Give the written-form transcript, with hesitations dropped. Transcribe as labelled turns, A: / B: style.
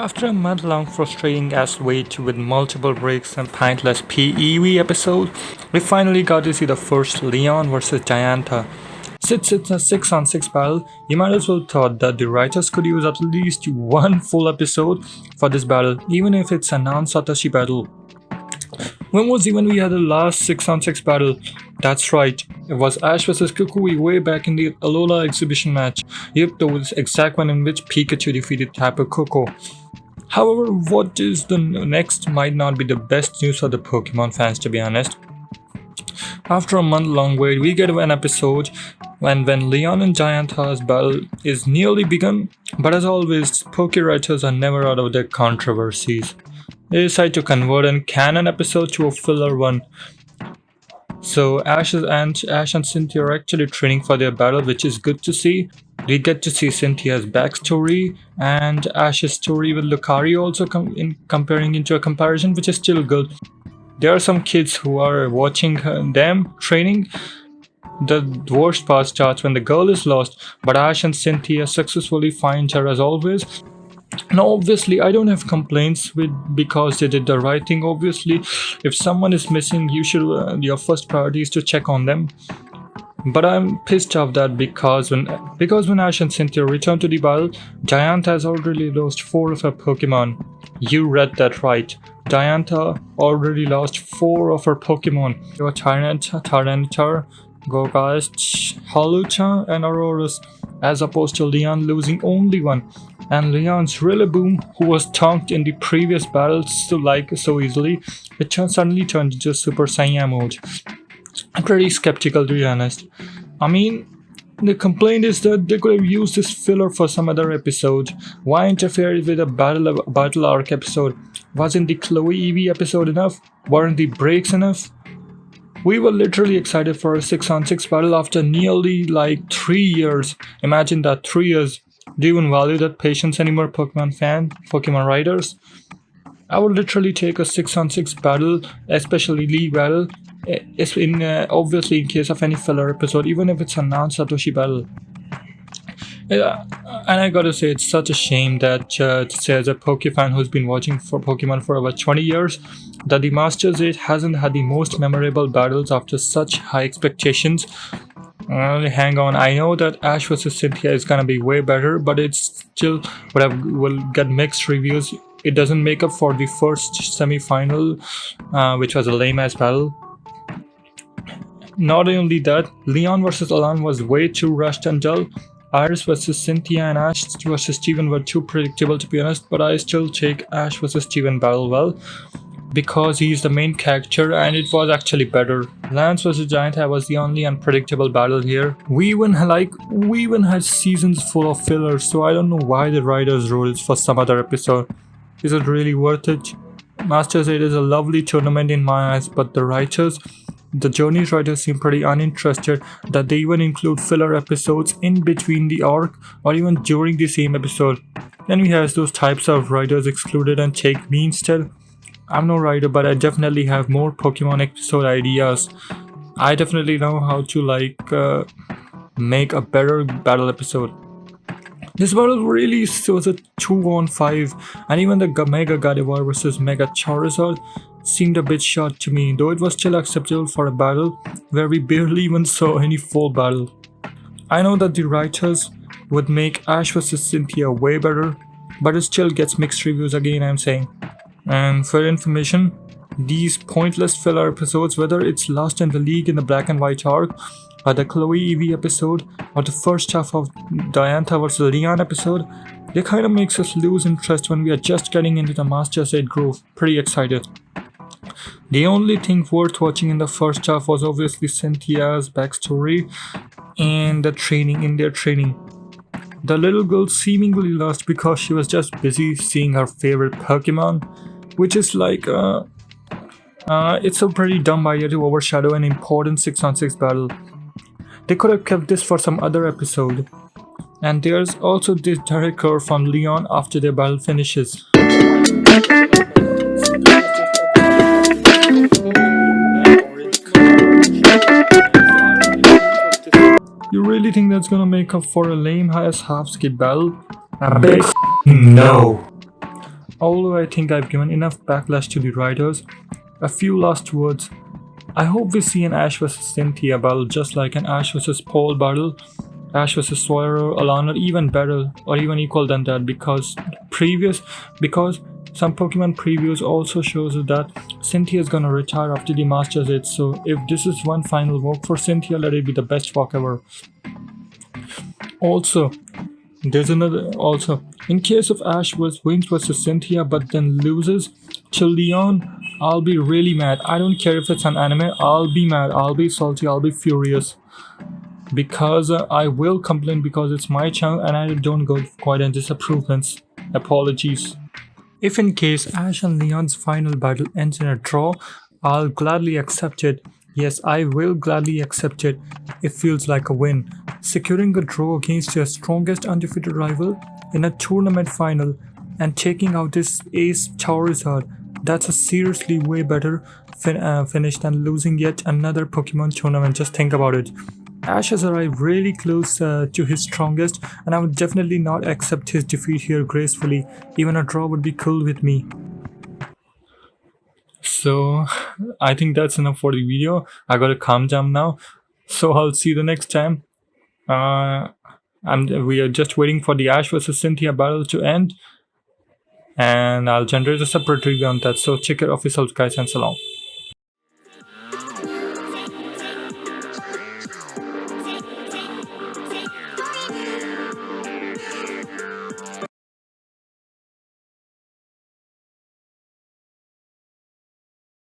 A: After a month-long frustrating ass wait with multiple breaks and pointless PEV episode, we finally got to see the first Leon vs Gianta. Since it's a 6-on-6 battle, you might as well thought that the writers could use at least one full episode for this battle, even if it's a non-Satoshi battle. When was even we had the last 6-on-6 battle? That's right, it was Ash vs Kukui way back in the Alola exhibition match. Yep, the exact one in which Pikachu defeated Tapu Koko. However, what is the next might not be the best news for the Pokemon fans, to be honest. After a month-long wait, we get an episode when Leon and Gianta's battle is nearly begun, but as always, Poke writers are never out of their controversies. They decide to convert a canon episode to a filler one. So Ash and Cynthia are actually training for their battle, which is good to see. We get to see Cynthia's backstory and Ash's story with Lucario also comparing into a comparison, which is still good. There are some kids who are watching them training. The worst part starts when the girl is lost, but Ash and Cynthia successfully find her as always. Now, obviously, I don't have complaints with because they did the right thing. Obviously, if someone is missing, you should your first priority is to check on them. But I'm pissed off that because when Ash and Cynthia return to the battle, Gianta has already lost 4 of her Pokemon. You read that right. Gianta already lost 4 of her Pokemon. They were Tyranitar, Goghast, Hawlucha, and Aurorus, as opposed to Leon losing only one. And Leon's Rillaboom, who was tanked in the previous battles so easily, it suddenly turned into Super Saiyan mode. I'm pretty skeptical, to be honest. I mean, the complaint is that they could have used this filler for some other episode. Why interfere with a battle arc episode? Wasn't the Chloe Eevee episode enough? Weren't the breaks enough? We were literally excited for a 6-on-6 battle after nearly 3 years. Imagine that, 3 years. Do you even value that patience anymore, Pokemon writers? I would literally take a 6-on-6 battle, especially League battle, obviously in case of any filler episode, even if it's a non-Satoshi battle. And I gotta say, it's such a shame that says a Pokefan who's been watching for Pokemon for about 20 years, that the Masters 8 hasn't had the most memorable battles after such high expectations. Hang on, I know that Ash vs Cynthia is gonna be way better, but it's still will get mixed reviews. It doesn't make up for the first semi-final, which was a lame-ass battle. Not only that, Leon vs Alan was way too rushed and dull. Iris vs Cynthia and Ash vs Steven were too predictable, to be honest, but I still take Ash vs Steven battle well, because he's the main character and it was actually better. Lance vs Gianta was the only unpredictable battle here. We even had seasons full of fillers, so I don't know why the writers wrote it for some other episode. Is it really worth it? Masters 8 is a lovely tournament in my eyes, but the Journey's writers seem pretty uninterested that they even include filler episodes in between the arc or even during the same episode. Then we have those types of writers excluded and take me instead. I'm no writer, but I definitely have more Pokemon episode ideas. I definitely know how to make a better battle episode. This battle really was a 2-on-5, and even the Mega Gardevoir vs Mega Charizard seemed a bit short to me, though it was still acceptable for a battle where we barely even saw any full battle. I know that the writers would make Ash vs Cynthia way better, but it still gets mixed reviews again, I'm saying. And for information, these pointless filler episodes, whether it's Lost in the League in the Black and White arc, or the Chloe Eevee episode, or the first half of Gianta vs Leon episode, they kind of makes us lose interest when we are just getting into the Masters 8 groove. Pretty excited. The only thing worth watching in the first half was obviously Cynthia's backstory and their training. The little girl seemingly lost because she was just busy seeing her favorite Pokemon, which is it's a pretty dumb idea to overshadow an important 6-on-6 battle. They could have kept this for some other episode. And there's also this direct curve from Leon after their battle finishes. You really think that's gonna make up for a lame ass half skip battle? A big no. Although I think I've given enough backlash to the writers, a few last words. I hope we see an Ash vs Cynthia battle just like an Ash vs Paul battle, Ash vs Sawyer or Alana, even better or even equal than that because some Pokemon previews also shows that Cynthia is gonna retire after the Masters 8. So if this is one final walk for Cynthia, let it be the best walk ever. Also, there's another. Also, in case of Ash wins versus Cynthia but then loses to Leon, I'll be really mad. I don't care if it's an anime, I'll be mad, I'll be salty, I'll be furious. Because I will complain because it's my channel and I don't go quite in disapprovements. Apologies. If in case Ash and Leon's final battle ends in a draw, I'll gladly accept it. Yes, I will gladly accept it. It feels like a win. Securing a draw against your strongest undefeated rival in a tournament final and taking out this ace Charizard, that's a seriously way better finish than losing yet another Pokemon tournament. Just think about it. Ash has arrived really close to his strongest, and I would definitely not accept his defeat here gracefully. Even a draw would be cool with me. So, I think that's enough for the video. I gotta calm down now. So, I'll see you the next time. We are just waiting for the Ash vs Cynthia battle to end, and I'll generate a separate review on that. So, check it official, guys, and so long.